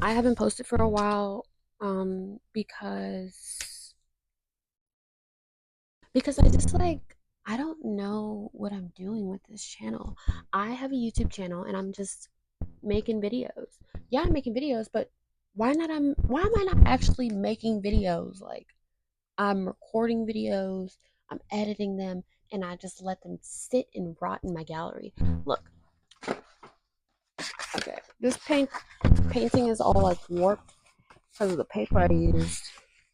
I haven't posted for a while because I just like I don't know what I'm doing with this channel. I have a YouTube channel and I'm just making videos. Yeah, I'm making videos, but why am I not actually making videos? Like I'm recording videos, I'm editing them, and I just let them sit and rot in my gallery. Look, okay, this painting is all like warped because of the paper I used.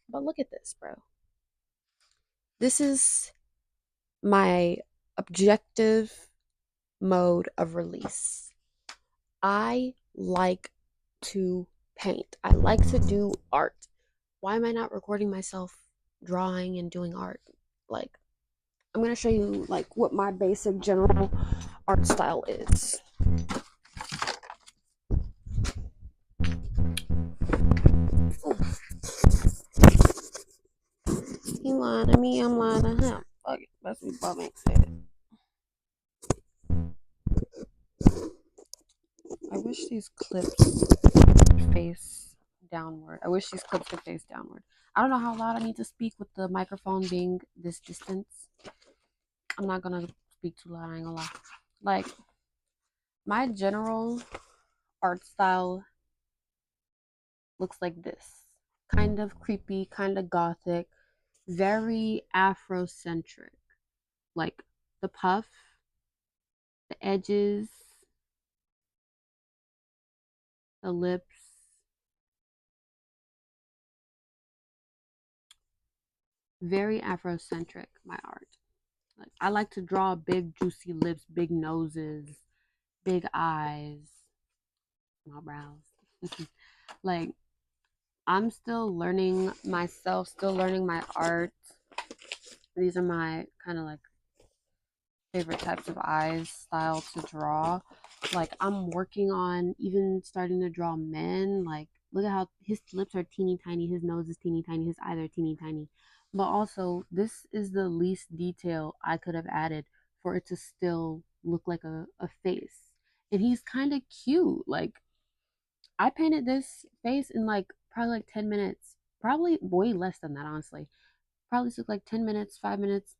But look at this, bro. This is my objective mode of release. I like to paint. I like to do art. Why am I not recording myself drawing and doing art? Like, I'm gonna show you like what my basic general art style is. He lying to me, I'm lying to him. Fuck it, that's what Bob makes it. I wish these clips face downward. I wish these clips could face downward. I don't know how loud I need to speak with the microphone being this distance. I'm not gonna speak too loud, I ain't gonna lie. Like, my general art style looks like this. Kind of creepy, kind of gothic, very Afrocentric. Like the puff, the edges, the lips. Very Afrocentric, my art. Like I like to draw big juicy lips, big noses, big eyes, my brows. Like I'm still learning myself, still learning my art. These are my kind of like favorite types of eyes style to draw. Like I'm working on even starting to draw men. Like look at how his lips are teeny tiny, his nose is teeny tiny, his eyes are teeny tiny. But also this is the least detail I could have added for it to still look like a face. And he's kind of cute. Like I painted this face in like probably like 10 minutes. Probably way less than that, honestly. Probably took like 10 minutes, 5 minutes.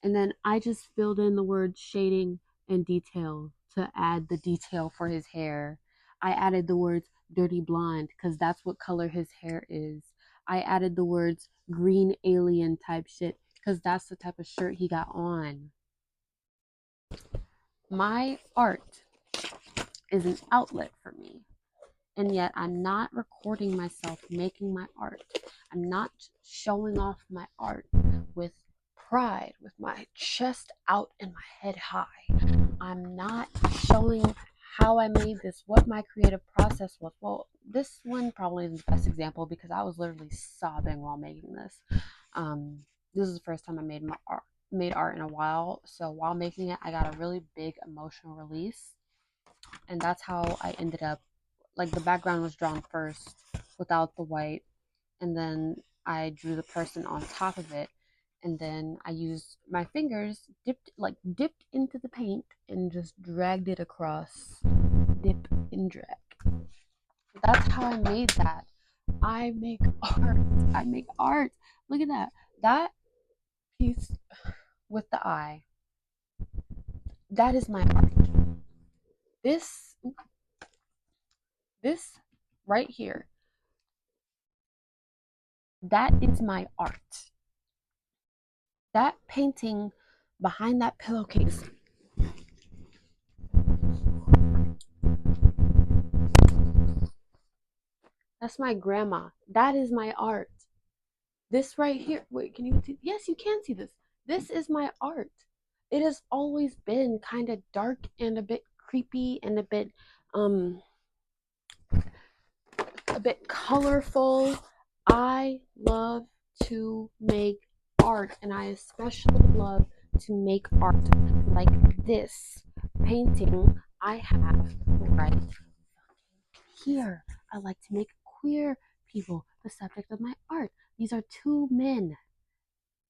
And then I just filled in the word shading and detail to add the detail for his hair. I added the words dirty blonde because that's what color his hair is. I added the words green alien type shit because that's the type of shirt he got on. My art is an outlet for me. And yet I'm not recording myself making my art. I'm not showing off my art with pride, with my chest out and my head high. I'm not showing how I made this, what my creative process was. Well, this one probably isn't the best example because I was literally sobbing while making this. This is the first time I made art in a while. So while making it, I got a really big emotional release, and that's how I ended up, like the background was drawn first without the white, and then I drew the person on top of it, and then I used my fingers dipped into the paint and just dragged it across. Dip and drag. That's how I made that. I make art. I make art. Look at that. That piece with the eye. That is my art. This this right here. That is my art. That painting behind that pillowcase, that's my grandma. That is my art. This right here, wait, can you see? Yes, you can see this. This is my art. It has always been kind of dark and a bit creepy and um a bit colorful. I love to make art, and I especially love to make art like this painting I have right here. I like to make queer people the subject of my art. These are two men.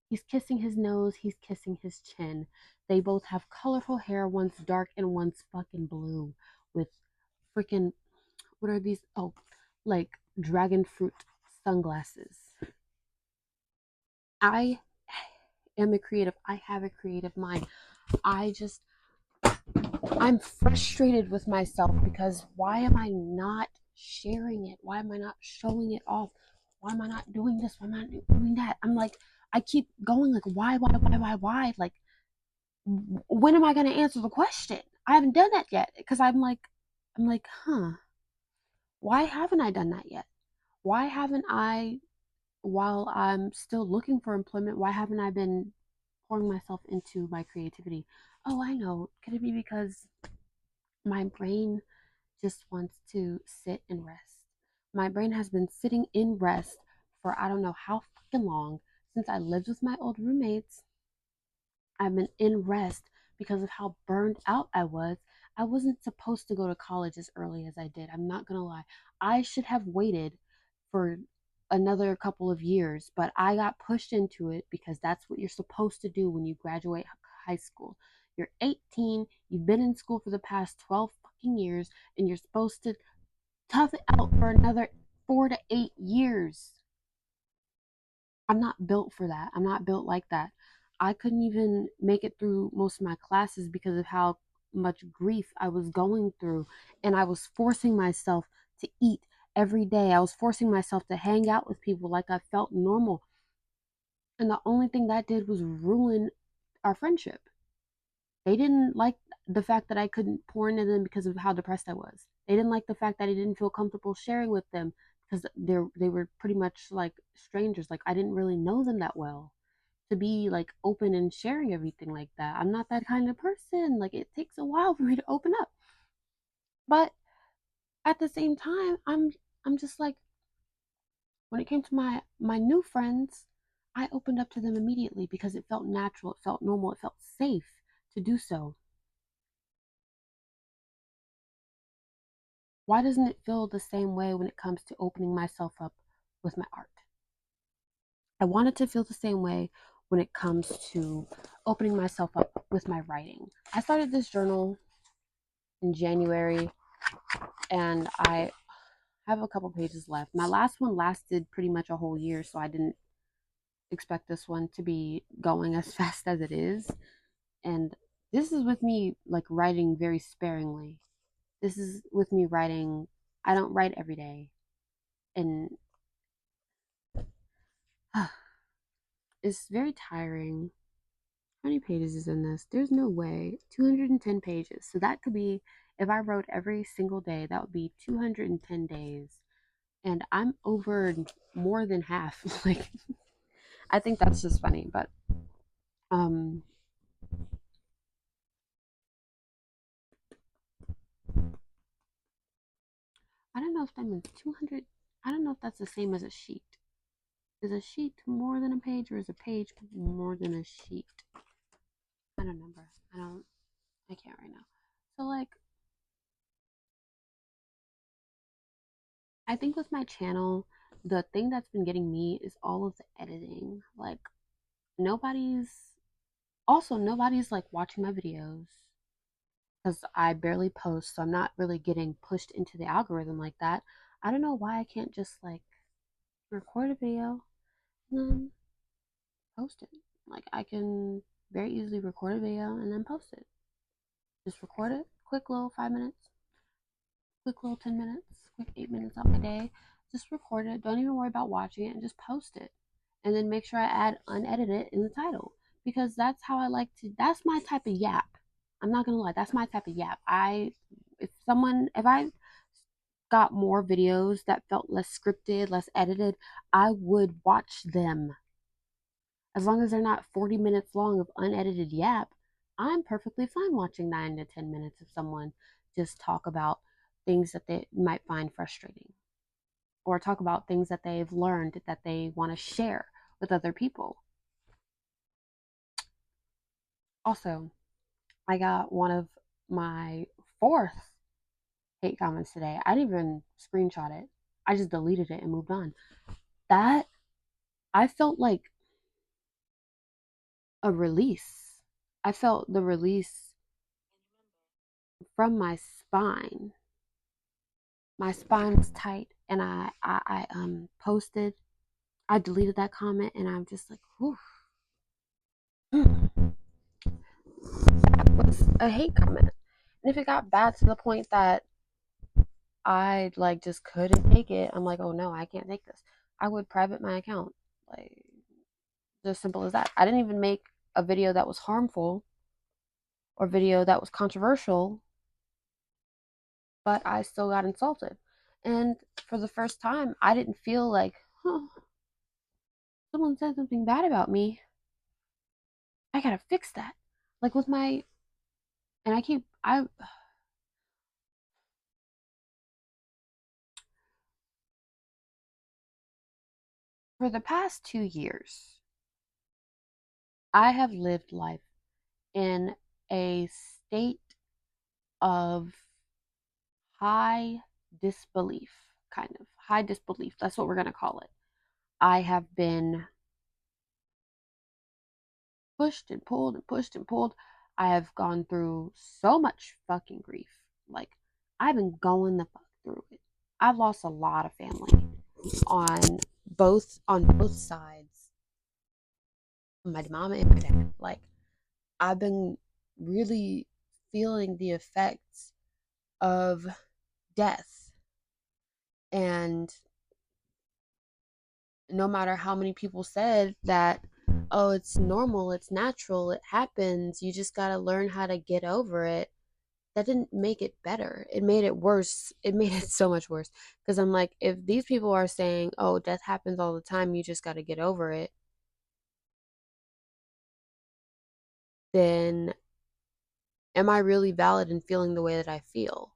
He's kissing his nose, he's kissing his chin. They both have colorful hair, one's dark and one's fucking blue with freaking, what are these? Oh, like dragon fruit sunglasses. I am a creative. I have a creative mind. I just, I'm frustrated with myself because why am I not sharing it? Why am I not showing it off? Why am I not doing this? Why am I not doing that? I'm like, I keep going like, why? Like, when am I going to answer the question? I haven't done that yet because huh, why haven't I done that yet? Why haven't I, while I'm still looking for employment, why haven't I been pouring myself into my creativity? Oh, I know. Could it be because my brain just wants to sit and rest? My brain has been sitting in rest for I don't know how fucking long since I lived with my old roommates. I've been in rest because of how burned out I was. I wasn't supposed to go to college as early as I did. I'm not going to lie. I should have waited for another couple of years, but I got pushed into it because that's what you're supposed to do when you graduate high school. You're 18, you've been in school for the past 12 fucking years, and you're supposed to tough it out for another 4 to 8 years. I'm not built for that. I'm not built like that. I couldn't even make it through most of my classes because of how much grief I was going through. And I was forcing myself to eat every day. I was forcing myself to hang out with people like I felt normal. And the only thing that did was ruin our friendship. They didn't like the fact that I couldn't pour into them because of how depressed I was. They didn't like the fact that I didn't feel comfortable sharing with them because they were pretty much like strangers. Like I didn't really know them that well to be like open and sharing everything like that. I'm not that kind of person. Like it takes a while for me to open up. But at the same time, I'm just like when it came to my new friends, I opened up to them immediately because it felt natural, it felt normal, it felt safe to do so. Why doesn't it feel the same way when it comes to opening myself up with my art? I want it to feel the same way when it comes to opening myself up with my writing. I started this journal in January and I have a couple pages left. My last one lasted pretty much a whole year, so I didn't expect this one to be going as fast as it is. And this is with me like writing very sparingly. This is with me writing, I don't write every day. And it's very tiring. How many pages is in this? There's no way. 210 pages. So that could be, if I wrote every single day, that would be 210 days. And I'm over more than half. Like, I think that's just funny. But, um, I don't know if that means 200. I don't know if that's the same as a sheet. Is a sheet more than a page or is a page more than a sheet? I don't remember. I can't right now. So, like, I think with my channel, the thing that's been getting me is all of the editing. Like, nobody's, nobody's like watching my videos because I barely post, so I'm not really getting pushed into the algorithm like that. I don't know why I can't just like record a video and then post it. Like, I can very easily record a video and then post it. Just record it, quick little 5 minutes, quick little 10 minutes, quick 8 minutes of my day. Just record it. Don't even worry about watching it and just post it. And then make sure I add unedited in the title because that's how I like to, that's my type of yap. I'm not gonna lie, that's my type of yap. If I got more videos that felt less scripted, less edited, I would watch them. As long as they're not 40 minutes long of unedited yap, I'm perfectly fine watching 9 to 10 minutes of someone just talk about things that they might find frustrating or talk about things that they've learned that they want to share with other people. Also, I got one of my fourth hate comments today. I didn't even screenshot it. I just deleted it and moved on. That I felt like a release. I felt the release from my spine. My spine was tight. and I posted, I deleted that comment, and I'm just like, whew, that was a hate comment. And if it got bad to the point that I like just couldn't take it, I'm like, oh no, I can't take this. I would private my account. Like, just simple as that. I didn't even make a video that was harmful or video that was controversial, but I still got insulted. And for the first time, I didn't feel like, huh, someone said something bad about me. I gotta fix that. Like with my, and for the past 2 years, I have lived life in a state of high disbelief, kind of high disbelief. That's what we're going to call it. I have been pushed and pulled and pushed and pulled. I have gone through so much fucking grief. Like, I've been going the fuck through it. I've lost a lot of family on both sides. My mama and my dad. Like, I've been really feeling the effects of death. And no matter how many people said that, oh, it's normal, it's natural, it happens, you just got to learn how to get over it, that didn't make it better. It made it worse. It made it so much worse. Because I'm like, if these people are saying, oh, death happens all the time, you just got to get over it, then am I really valid in feeling the way that I feel?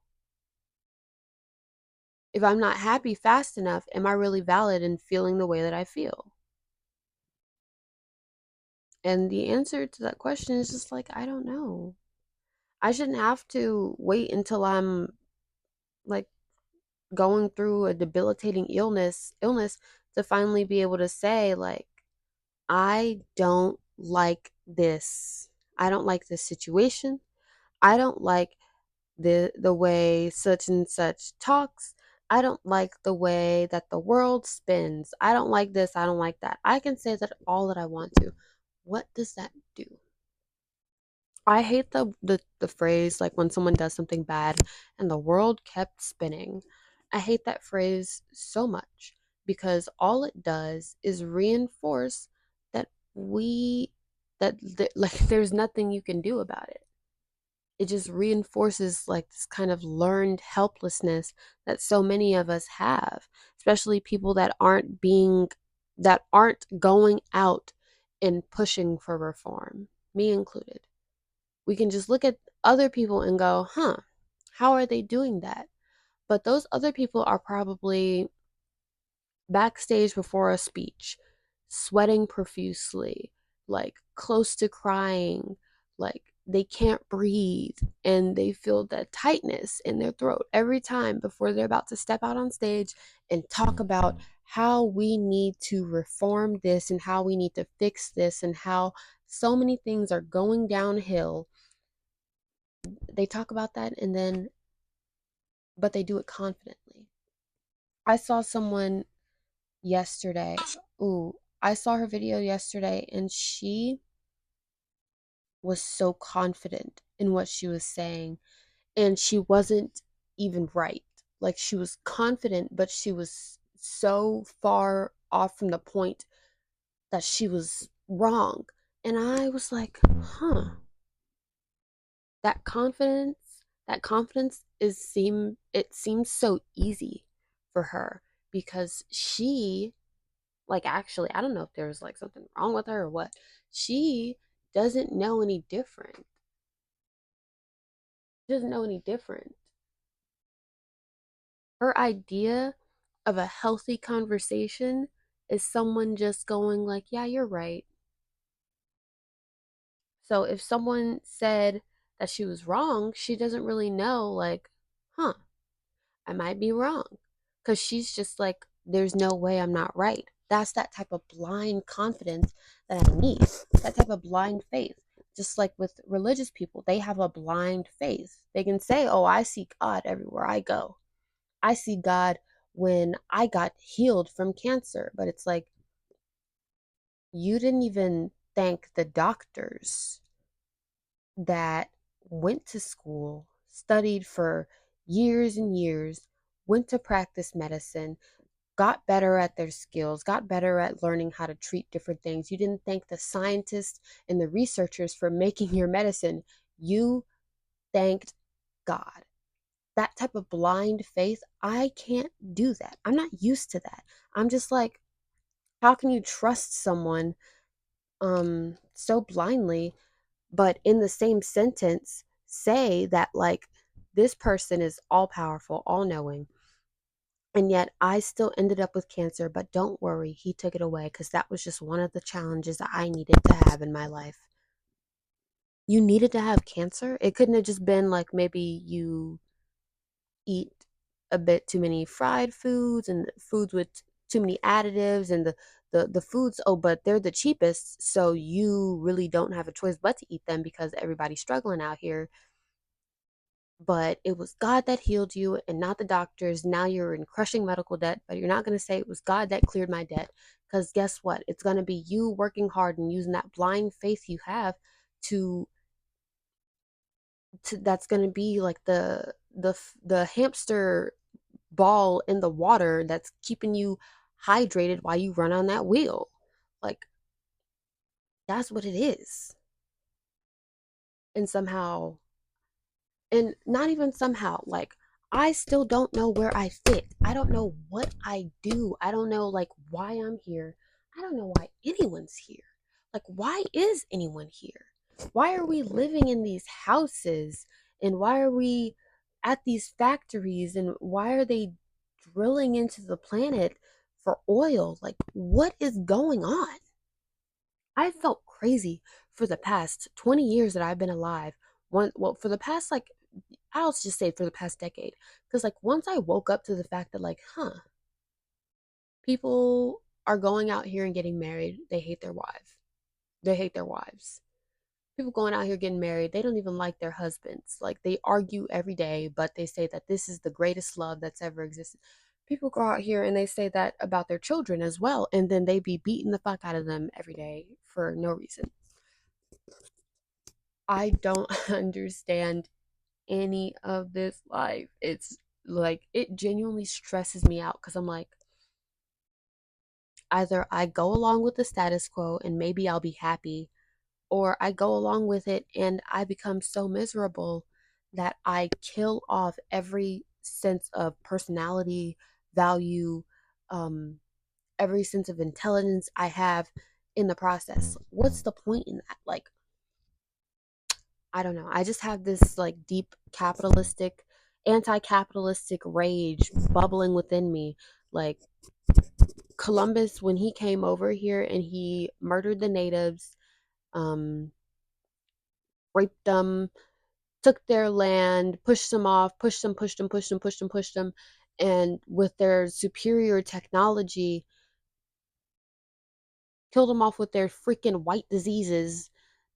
If I'm not happy fast enough, am I really valid in feeling the way that I feel? And the answer to that question is just like, I don't know. I shouldn't have to wait until I'm like going through a debilitating illness to finally be able to say like, I don't like this. I don't like this situation. I don't like the way such and such talks. I don't like the way that the world spins. I don't like this. I don't like that. I can say that all that I want to. What does that do? I hate the phrase like when someone does something bad and the world kept spinning. I hate that phrase so much because all it does is reinforce that we like there's nothing you can do about it. It just reinforces like this kind of learned helplessness that so many of us have, especially people that aren't going out and pushing for reform, me included. We can just look at other people and go, huh, how are they doing that? But those other people are probably backstage before a speech, sweating profusely, like close to crying, like they can't breathe and they feel that tightness in their throat every time before they're about to step out on stage and talk about how we need to reform this and how we need to fix this and how so many things are going downhill. They talk about that and then, but they do it confidently. I saw someone yesterday. Ooh, I saw her video yesterday and she was so confident in what she was saying and she wasn't even right. Like she was confident, but she was so far off from the point that she was wrong. And I was like, huh, that confidence it seems so easy for her because she like actually I don't know if there's like something wrong with her or what. She doesn't know any different. She doesn't know any different. Her idea of a healthy conversation is someone just going like, yeah, you're right. So if someone said that she was wrong, she doesn't really know like, huh, I might be wrong. Because she's just like, there's no way I'm not right. That's that type of blind confidence that I need. That type of blind faith. Just like with religious people, they have a blind faith. They can say, oh, I see God everywhere I go. I see God when I got healed from cancer. But it's like, you didn't even thank the doctors that went to school, studied for years and years, went to practice medicine, got better at their skills, got better at learning how to treat different things. You didn't thank the scientists and the researchers for making your medicine. You thanked God. That type of blind faith, I can't do that. I'm not used to that. I'm just like, how can you trust someone so blindly, but in the same sentence say that like this person is all powerful, all knowing, and yet I still ended up with cancer, but don't worry, he took it away because that was just one of the challenges that I needed to have in my life. You needed to have cancer? It couldn't have just been like maybe you eat a bit too many fried foods and foods with too many additives and the foods, oh, but they're the cheapest, so you really don't have a choice but to eat them because everybody's struggling out here. But it was God that healed you and not the doctors. Now you're in crushing medical debt, but you're not going to say it was God that cleared my debt, because guess what? It's going to be you working hard and using that blind faith you have to that's going to be like the hamster ball in the water that's keeping you hydrated while you run on that wheel. Like, that's what it is. And somehow, and not even somehow, like, I still don't know where I fit. I don't know what I do. I don't know like why I'm here. I don't know why anyone's here. Like, why is anyone here? Why are we living in these houses, and why are we at these factories, and why are they drilling into the planet for oil? Like, what is going on? I felt crazy for the past 20 years that I've been alive. Well, for the past, like, I'll just say for the past decade. Because, like, once I woke up to the fact that, like, people are going out here and getting married, they hate their wives. They hate their wives. People going out here getting married, they don't even like their husbands. Like, they argue every day, but they say that this is the greatest love that's ever existed. People go out here and they say that about their children as well, and then they be beating the fuck out of them every day for no reason. I don't understand any of this life. It's like, it genuinely stresses me out because I'm like, either I go along with the status quo and maybe I'll be happy, or I go along with it and I become so miserable that I kill off every sense of personality, value, um, every sense of intelligence I have in the process. What's the point in that? Like, I don't know. I just have this like deep capitalistic, anti-capitalistic rage bubbling within me. Like, Columbus, when he came over here and he murdered the natives, um, raped them, took their land, pushed them off, pushed them, pushed them, pushed them, pushed them, pushed them, and with their superior technology, killed them off with their freaking white diseases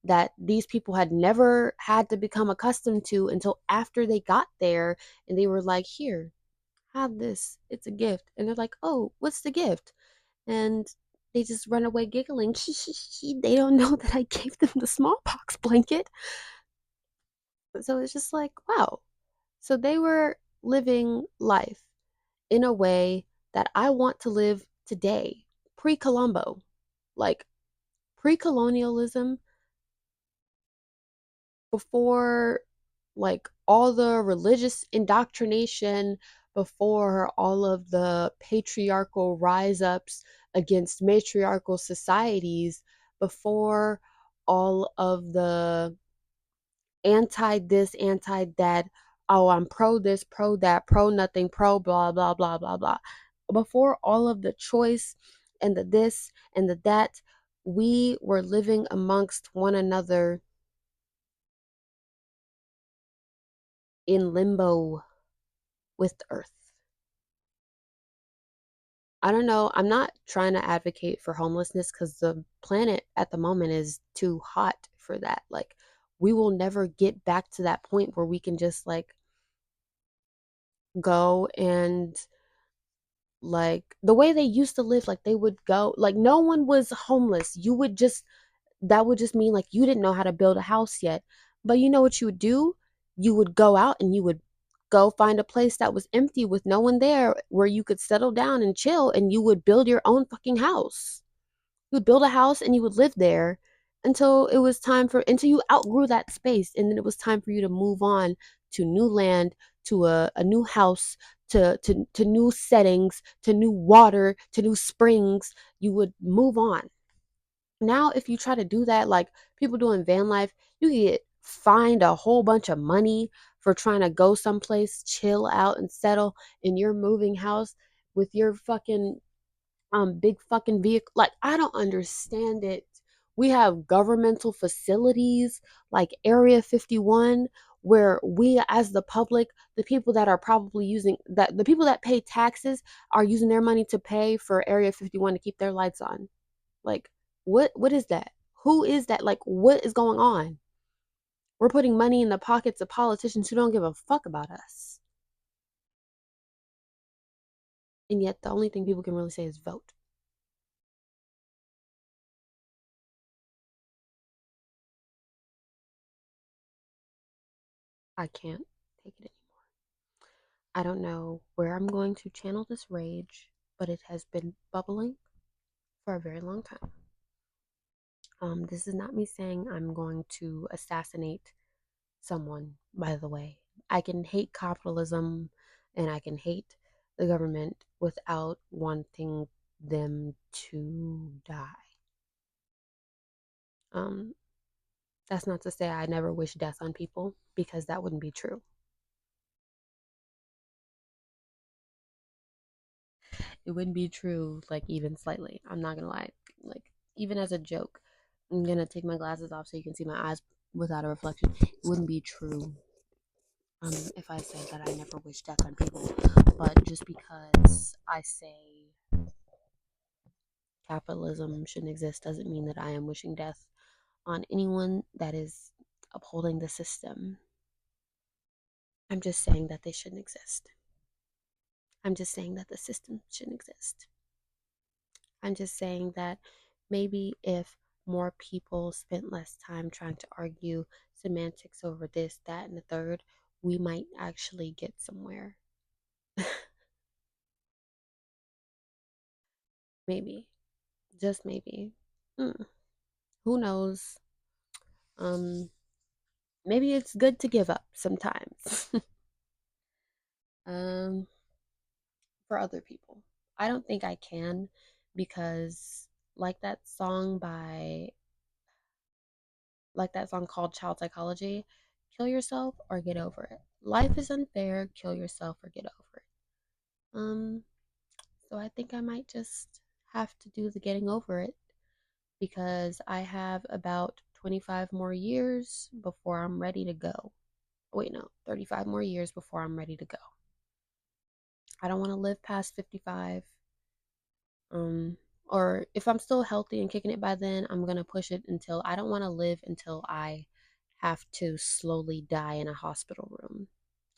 that these people had never had to become accustomed to until after they got there, and they were like, here, have this, it's a gift. And they're like, oh, what's the gift? And they just run away giggling. They don't know that I gave them the smallpox blanket. So it's just like, wow. So they were living life in a way that I want to live today, pre Columbo. Like, pre colonialism, before like all the religious indoctrination, before all of the patriarchal rise ups against matriarchal societies, before all of the anti this, anti that, oh, I'm pro this, pro that, pro nothing, pro blah, blah, blah, blah, blah. Before all of the choice and the this and the that, we were living amongst one another in limbo with the earth. I don't know. I'm not trying to advocate for homelessness because the planet at the moment is too hot for that. Like, we will never get back to that point where we can just like go and like the way they used to live, like they would go, like no one was homeless. You would just, that would just mean like you didn't know how to build a house yet. But you know what you would do? You would go out and you would go find a place that was empty with no one there where you could settle down and chill, and you would build your own fucking house. You would build a house and you would live there until it was time for, until you outgrew that space, and then it was time for you to move on to new land, to a new house, to new settings, to new water, to new springs. You would move on. Now if you try to do that, like people doing van life, you get fined a whole bunch of money for trying to go someplace, chill out and settle in your moving house with your fucking big fucking vehicle. Like I don't understand it. We have governmental facilities like Area 51 where we as the public, the people that are probably using that, the people that pay taxes are using their money to pay for Area 51 to keep their lights on. Like what is that? Who is that? Like what is going on? We're putting money in the pockets of politicians who don't give a fuck about us. And yet the only thing people can really say is vote. I can't take it anymore. I don't know where I'm going to channel this rage, but it has been bubbling for a very long time. This is not me saying I'm going to assassinate someone, by the way. I can hate capitalism and I can hate the government without wanting them to die. Um, that's not to say I never wish death on people, because that wouldn't be true. It wouldn't be true, like even slightly. I'm not gonna lie. Like even as a joke, I'm gonna take my glasses off so you can see my eyes without a reflection. It wouldn't be true if I said that I never wish death on people. But just because I say capitalism shouldn't exist doesn't mean that I am wishing death on anyone that is upholding the system. I'm just saying that they shouldn't exist. I'm just saying that the system shouldn't exist. I'm just saying that maybe if more people spent less time trying to argue semantics over this, that, and the third, we might actually get somewhere. Maybe. Just maybe. Mm, who knows? Um, maybe it's good to give up sometimes. um, for other people. I don't think I can, because like that song by like that song called Child Psychology, kill yourself or get over it. Life is unfair, kill yourself or get over it. So I think I might just have to do the getting over it, because I have about 25 more years before I'm ready to go. Wait, no, 35 more years before I'm ready to go. I don't want to live past 55. Um, or if I'm still healthy and kicking it by then, I'm gonna push it until I don't want to live until I have to slowly die in a hospital room.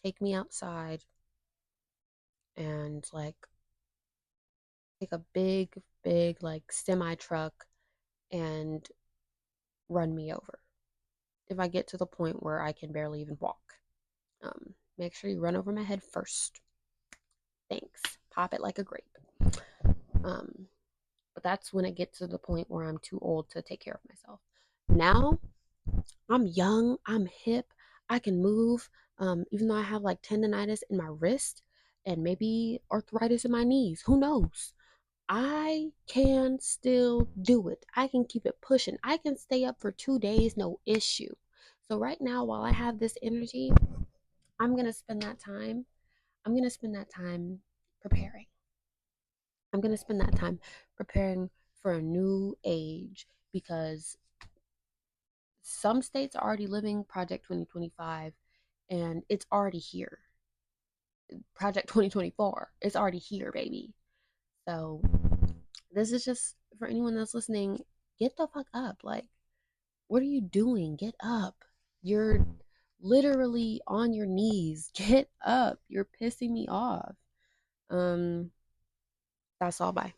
Take me outside and like take a big like semi truck and run me over. If I get to the point where I can barely even walk, make sure you run over my head first. Thanks. Pop it like a grape. Um, but that's when it gets to the point where I'm too old to take care of myself. Now I'm young, I'm hip, I can move, even though I have like tendonitis in my wrist and maybe arthritis in my knees. Who knows? I can still do it. I can keep it pushing. I can stay up for 2 days, no issue. So, right now, while I have this energy, I'm going to spend that time. I'm going to spend that time preparing. I'm going to spend that time preparing for a new age, because some states are already living Project 2025 and it's already here. Project 2024, it's already here, baby. So, this is just for anyone that's listening, get the fuck up. Like, what are you doing? Get up. You're literally on your knees. Get up. You're pissing me off. Um, That's all. Bye.